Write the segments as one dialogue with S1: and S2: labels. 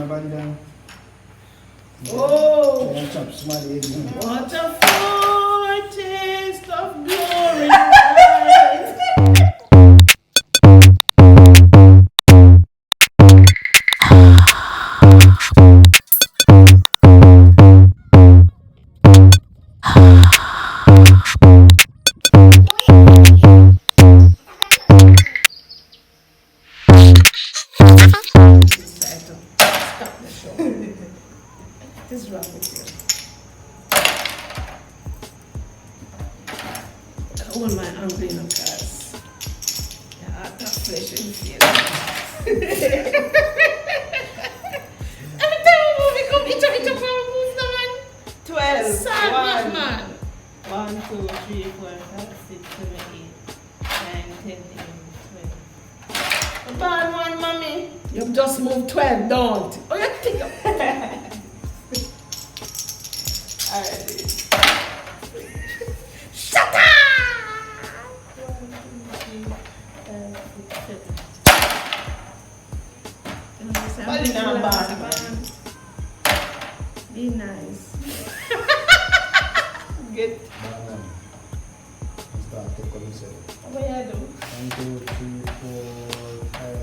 S1: abandon.
S2: Oh! What a foretaste of glory! Stop the show. What is wrong with you? I hold my hungry now, cause the heart of flesh in here. Every time we move, we come each of it up and move now, man.
S3: 12.
S2: Sad man.
S3: 1, 2, 3, 4, 5, 6, 7, 8, 9, 10, 11, 12.
S2: Bad one, mommy. You've just moved 12, don't. Oh, you think
S3: Alright.
S2: Shut up!
S3: 1, 2, 3, 4, 5, 6, 7.
S2: Body
S3: now bad, man.
S2: Be nice.
S3: Good.
S1: Start to come and say.
S3: What you do?
S1: 1, 2, 3, 4, 5, 6.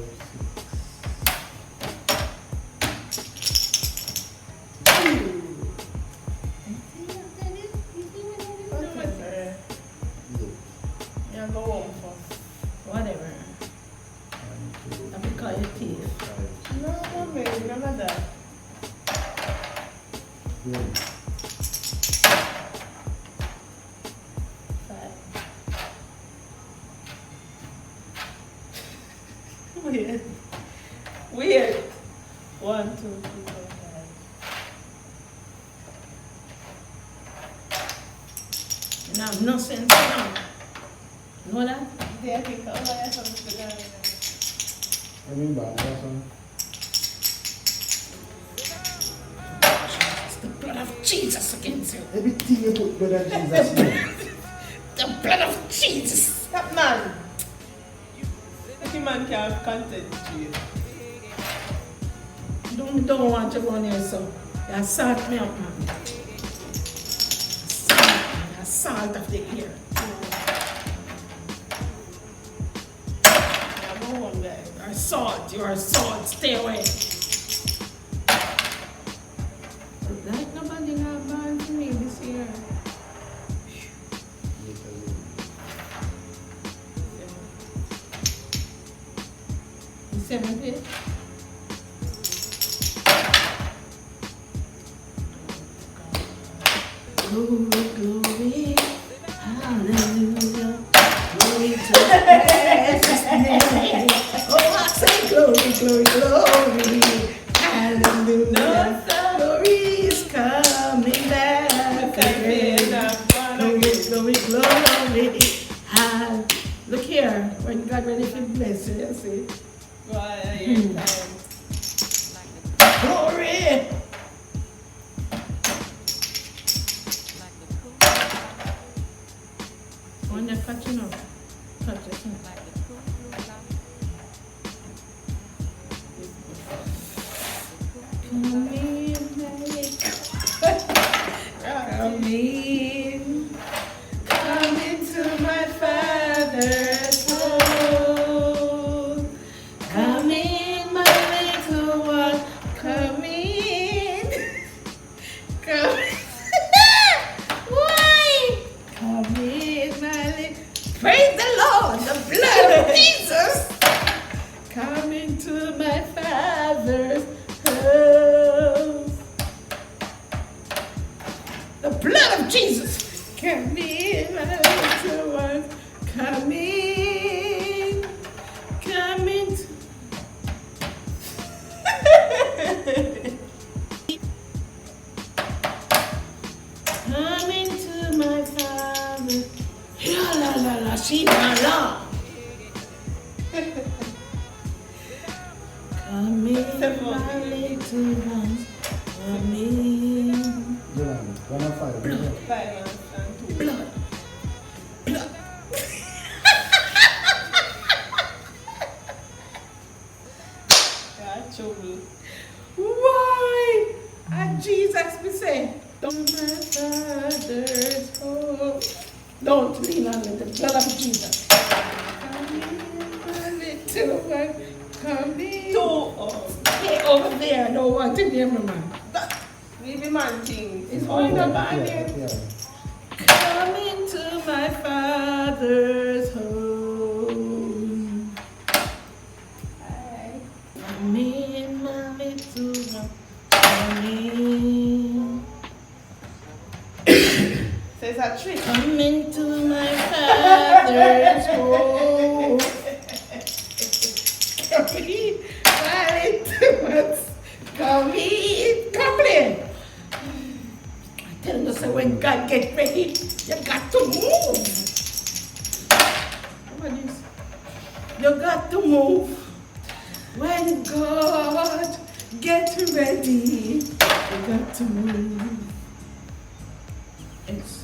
S3: You go home first.
S2: Whatever.
S1: 1, 2,
S2: Let me call your teeth.
S1: 5,
S3: No, mommy, none of that.
S1: 7.
S3: 5. Weird. Weird. 1, 2, 3, 4, 5.
S2: You have no sense now. Know that?
S3: Yeah, I think all I have to do.
S1: I mean, bad, that's one.
S2: It's the blood of Jesus against you.
S1: Everything you put blood of Jesus in.
S2: The blood of Jesus.
S3: That man. That man can have content to you.
S2: Don't want to go on here, so you salt me up, man. Salt of the ear.
S3: Yeah, go home, guys.
S2: You are salt, stay away. Like nobody got born to me this year. The 70th? Glory, glory, hallelujah, glory to the precious name. Oh, I say glory, glory, glory, hallelujah. Glory is coming back again. Glory, glory, glory. Look here, when God ready to bless you, you see. Glory. When you're catching up, catch it. Come in, come in, come into my Father's home. Come in, my little one, come in. Come in. Why? Come in, my little. Praise the Lord, the blood of Jesus. Come into my Father's house. The blood of Jesus. Come in, my little one. Come in. Come into. Come into my Father. La la la la, she la la. Come in, my little ones. Come in.
S1: 1 and 5.
S3: Blood.
S2: Blood. Blood.
S3: Yeah, trouble.
S2: Wow. And Jesus we say, don't my father's home. Don't lean on me, the blood of Jesus. Come in, my little one. Come in. Stay over there. I don't want to hear my man.
S3: Leave him man thing.
S2: It's all the man
S1: Yeah,
S2: here.
S1: yeah.
S2: Come into my father's home. Come in, my little one. Come in.
S3: So it's a trick.
S2: Come into my father's home. Come in, my little ones. Come in. Come in. I tell you, so when God gets ready, you got to move. What is this? You got to move. When God gets ready, you got to move. It's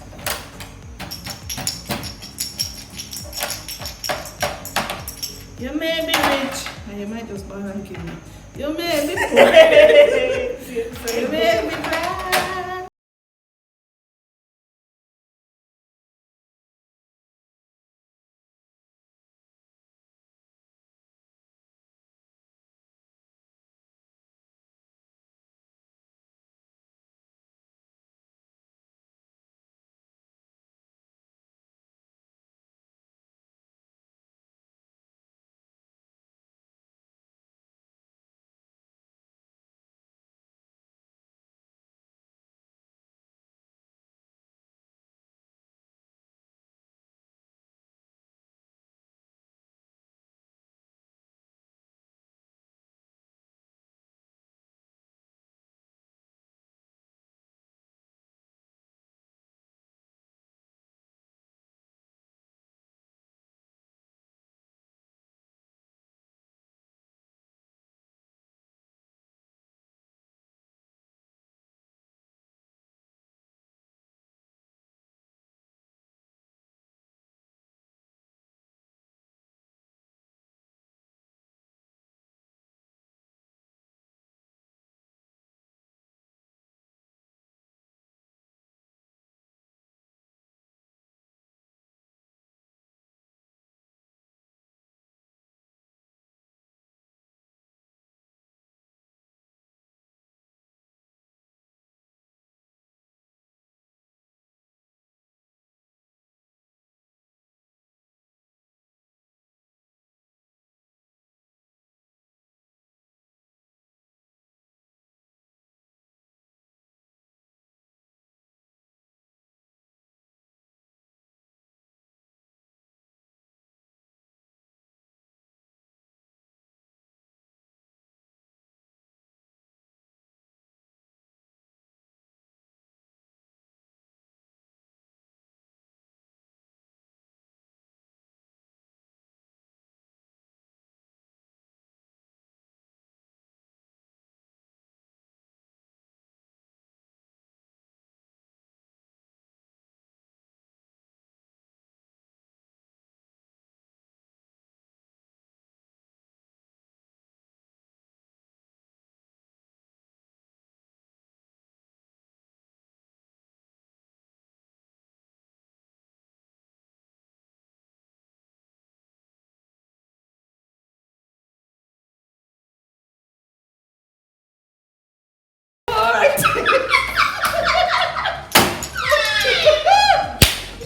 S2: you may be rich, and you might just born and kill me. You may be poor, you may be black.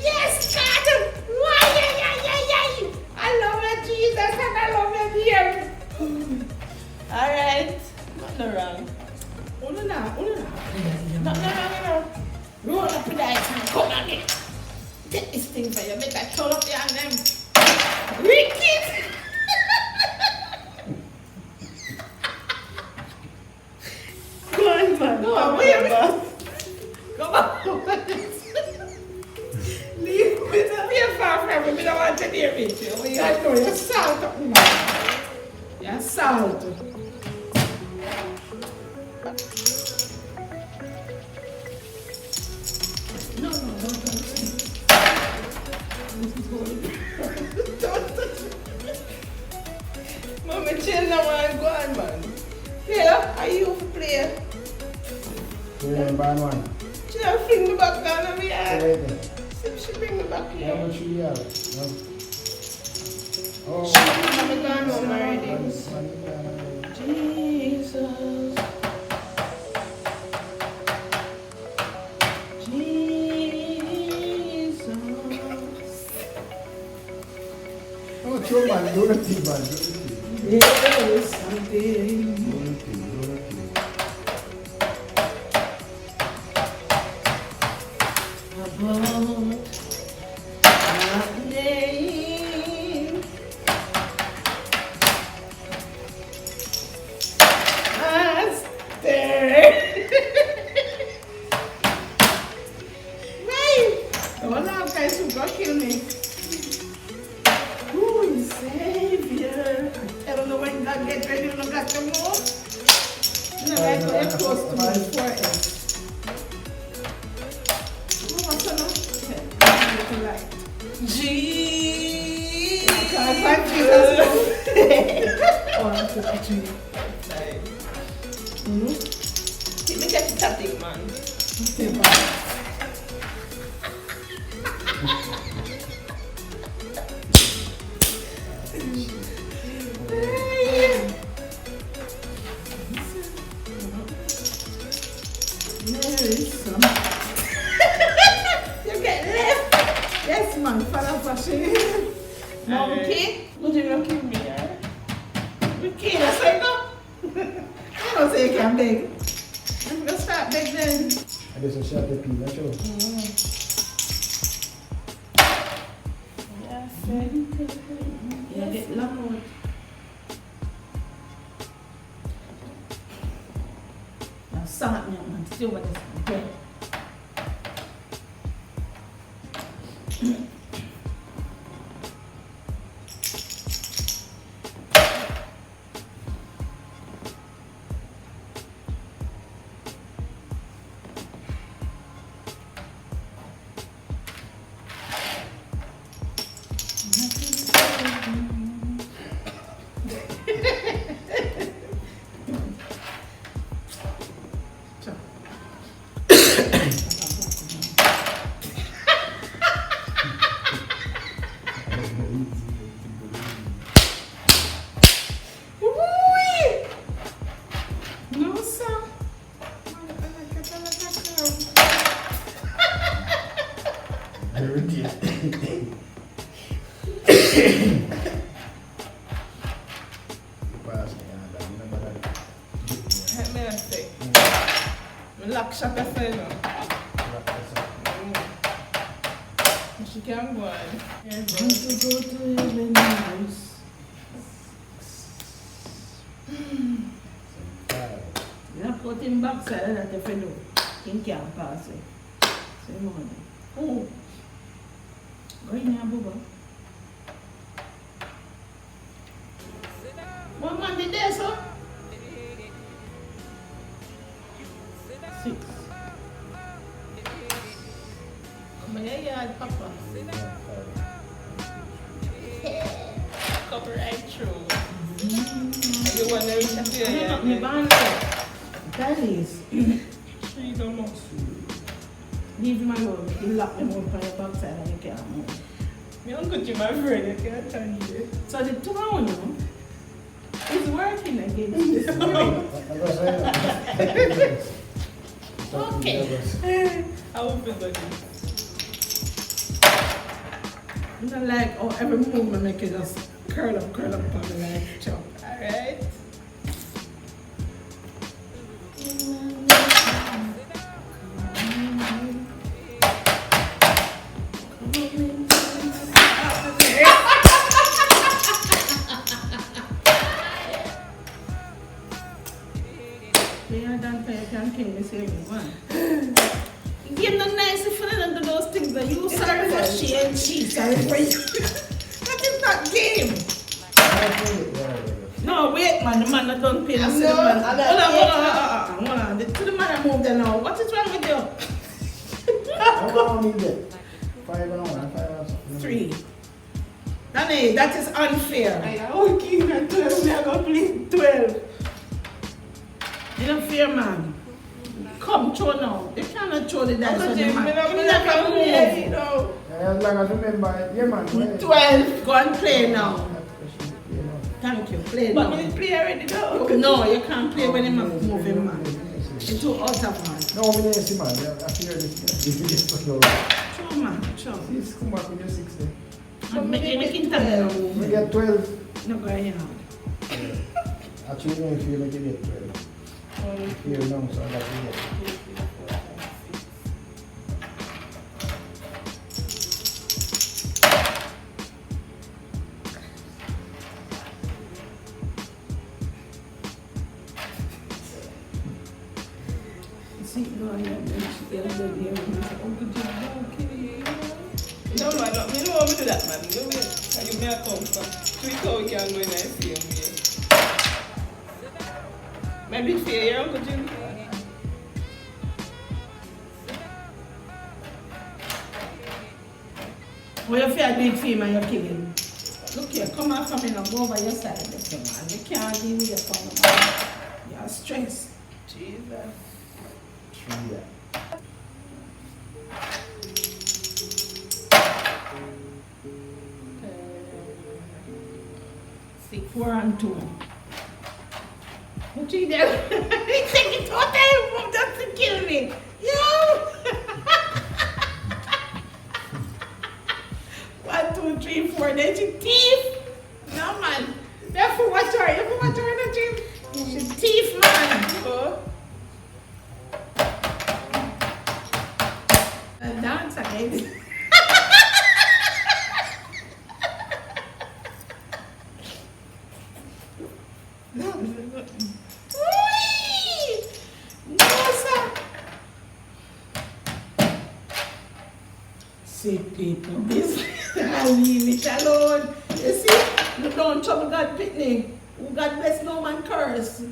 S2: Yes, God! Why? I love you, Jesus, and I love you, dear.
S3: Alright. Nothing wrong.
S2: Nothing wrong, Roll up the dice and come on it. Get this thing for you. Make I turn up the hand them. Wicked! Go on, man.
S3: Go on, wait.
S2: Come on. Leave me to be far from me. I don't want to hear it. I know you're salt up, man. You're salt. No, don't touch me. This is holy. Don't touch me.
S3: Mommy, chill now and go on, man.
S2: Yeah, are you for play?
S1: Yeah, ban one.
S2: She don't bring me back down on me
S1: So
S2: yard.
S1: wait there.
S2: She bring me back
S1: How
S2: here.
S1: much you have? No. Oh.
S2: She bring me gone home already.
S1: Jesus.
S2: Jesus.
S1: Oh, true man, do the thing, man.
S2: Yes, something.
S1: Do the thing.
S2: About that name. Master. Right. Oh, now guys who got kill me. Who is Savior? I don't know when God get ready, you don't got to move. You know, like when you're close to me forever. What's on like?
S3: Jesus.
S2: God, thank you. Oh, I'm so actually.
S3: Keep me catch that thing, man.
S2: You get left. Yes, man. Father fashion. Monkey.
S3: Would you not kill me, yeah?
S2: Okay, that's right now. I don't say you can beg. I'm gonna start beg then.
S1: I just a shot the pin, that's all.
S3: Yeah, friend.
S2: Yeah, get loud. Now start me, man. Still what is okay. No, sir.
S1: Very dear.
S3: Let me say. Lock shop as well, no? She can go on. Yeah,
S2: Want
S3: bro.
S2: to go to heaven house. You have put him backside that if you do, he can't pass it. So you want it. Oh. Go in here, Bubba. What man did there, sir? 6.
S3: Come here, yard, Papa. Come right through. You want to reach up here, yeah?
S2: Me band that is.
S3: She's almost.
S2: Leave him alone. You lock them up on your backside and you can't move.
S3: Me uncle you my friend, you can't turn you.
S2: So the 2 hours, you know, is working against this. Okay.
S3: I will feel good.
S2: You know, like, oh, every movement make it just curl up on me like chop.
S3: Alright.
S2: Yeah, don't pay, you can kill me, save me, man. You're not nice if you don't do those things that you sorry for she and she sorry for you. That is not game. No, wait, man, the man that don't pay the man. Hold on. To the man that moved there now. What is wrong with you?
S1: How long is it? 5 hours, 5 hours.
S2: 3. Danny, that is unfair.
S3: I am working at 12, we are going to play 12.
S2: You don't fear, man. Come come through now. They cannot throw the dice
S3: Uncle
S2: on
S3: Jim,
S2: the
S3: me
S2: man.
S3: not
S2: Give me
S3: play
S2: that
S3: from
S2: move.
S3: here, you know.
S1: As long as you remember, yeah man.
S2: 12. Go and play now. Thank you. Play
S3: But
S2: now.
S3: me play already though.
S2: No, you can't play when you're moving, man. It's too out of man.
S1: No, me didn't see man. I fear this.
S2: True, man. True.
S1: Please come back with your 60.
S2: I'm making time.
S1: You get 12.
S2: No, go ahead.
S1: Actually, you feel like you get 12. Here now, so that you get.
S2: See, go ahead. Uncle Jim, okay.
S3: No man, no, me know how me do that man. You know where you may have come from. So we how we can go in and see him here. My big fear here, Uncle Jim.
S2: Well, if you're doing film and you're killing. Look here, come out from me and go over your side. Man. You can't deal with your phone, man. You're stressed.
S3: Jesus.
S1: Yeah.
S2: See, 4 and 2. What you do? He take it all time just to kill me. Yo! 1, 2, 3, 4. Then she thief. No man. Therefore, watch her. You watch her in the gym. She thief, man.
S3: Oh.
S2: Dance again. No, sir. See people, this I leave it alone. You see, you don't trouble God picnic. Who God bless no man curse.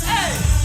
S3: Hey!